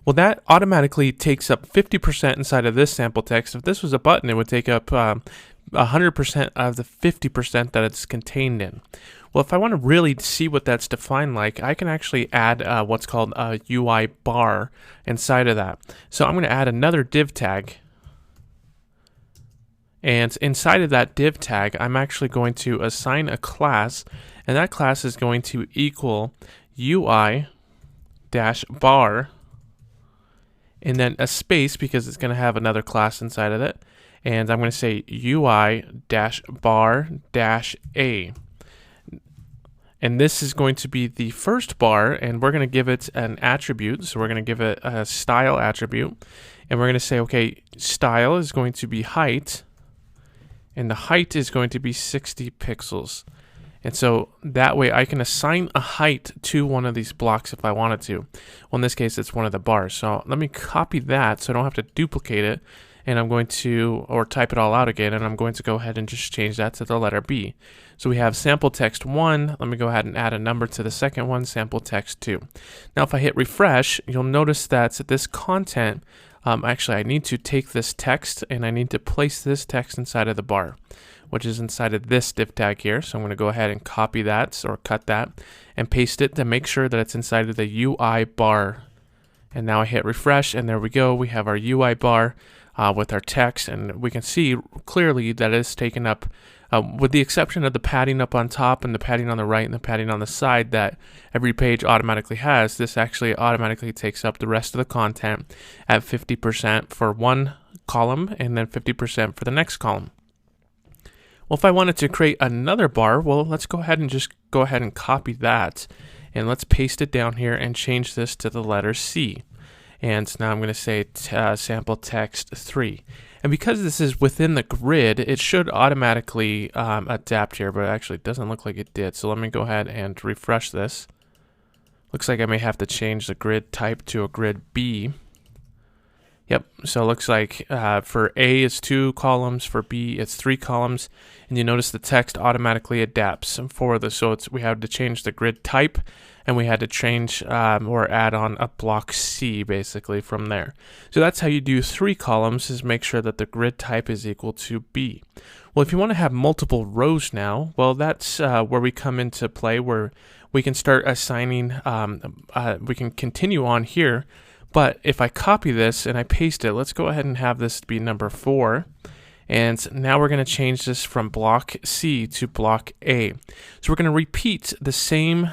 Well, that automatically takes up 50% inside of this sample text. If this was a button, it would take up 100% of the 50% that it's contained in. Well, if I want to really see what that's defined like, I can actually add what's called a UI bar inside of that. So I'm going to add another div tag. And inside of that div tag, I'm actually going to assign a class, and that class is going to equal UI-bar, and then a space because it's going to have another class inside of it. And I'm going to say UI-bar-A. And this is going to be the first bar, and we're going to give it an attribute. So we're going to give it a style attribute. And we're going to say, okay, style is going to be height, and the height is going to be 60 pixels. And so that way I can assign a height to one of these blocks if I wanted to. Well, in this case, it's one of the bars. So let me copy that so I don't have to duplicate it. And I'm going to, or type it all out again, and I'm going to go ahead and just change that to the letter B. So we have sample text 1. Let me go ahead and add a number to the second one, sample text 2. Now if I hit refresh, you'll notice that this content, actually I need to take this text and I need to place this text inside of the bar, which is inside of this div tag here. So I'm going to go ahead and copy that or cut that and paste it to make sure that it's inside of the UI bar. And now I hit refresh, and there we go. We have our UI bar with our text, and we can see clearly that it's taken up, with the exception of the padding up on top and the padding on the right and the padding on the side that every page automatically has. This actually automatically takes up the rest of the content at 50% for one column and then 50% for the next column. Well, if I wanted to create another bar, well, let's go ahead and just go ahead and copy that, and let's paste it down here and change this to the letter C. And now I'm going to say sample text 3. And because this is within the grid, it should automatically adapt here, but actually it doesn't look like it did. So let me go ahead and refresh this. Looks like I may have to change the grid type to a grid B. Yep, so it looks like for A it's 2 columns, for B it's 3 columns, and you notice the text automatically adapts for this. So we had to change the grid type, and we had to change or add on a block C basically from there. So that's how you do 3 columns, is make sure that the grid type is equal to B. Well, if you want to have multiple rows now, well, that's where we come into play, where we can start assigning, we can continue on here. But if I copy this and I paste it, let's go ahead and have this be number 4. And now we're going to change this from block C to block A. So we're going to repeat the same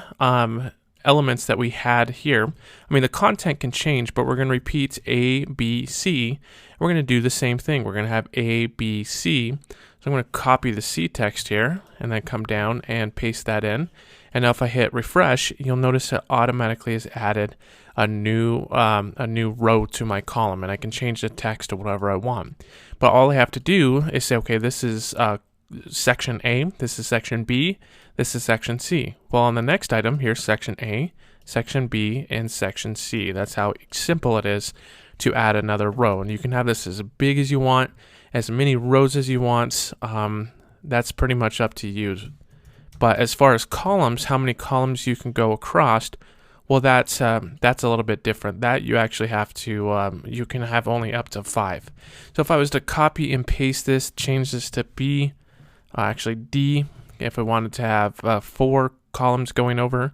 elements that we had here. I mean, the content can change, but we're going to repeat A, B, C. We're going to do the same thing. We're going to have A, B, C. So I'm going to copy the C text here and then come down and paste that in. And now if I hit refresh, you'll notice it automatically has added a new row to my column, and I can change the text to whatever I want. But all I have to do is say, okay, this is section A, this is section B, this is section C. Well, on the next item, here's section A, section B, and section C. That's how simple it is to add another row. And you can have this as big as you want, as many rows as you want. That's pretty much up to you. But as far as columns, how many columns you can go across, well, that's a little bit different. That you actually have to, you can have only up to 5. So if I was to copy and paste this, change this to B, actually D, if I wanted to have 4 columns going over,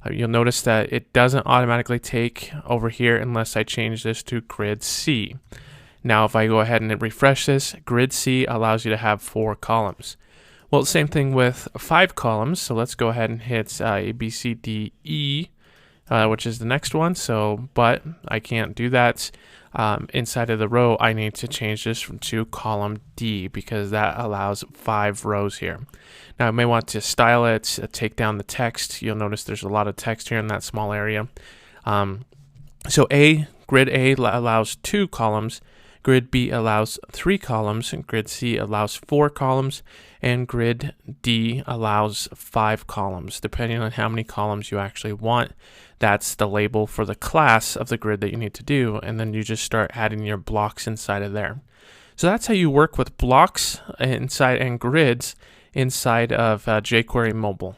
you'll notice that it doesn't automatically take over here unless I change this to grid C. Now, if I go ahead and refresh this, grid C allows you to have 4 columns. Well, same thing with 5 columns. So let's go ahead and hit A, B, C, D, E, which is the next one. So, but I can't do that. Inside of the row, I need to change this to column D because that allows 5 rows here. Now, I may want to style it, take down the text. You'll notice there's a lot of text here in that small area. So grid A allows 2 columns. Grid B allows 3 columns, and grid C allows 4 columns, and grid D allows 5 columns, depending on how many columns you actually want. That's the label for the class of the grid that you need to do, and then you just start adding your blocks inside of there. So that's how you work with blocks inside and grids inside of jQuery Mobile.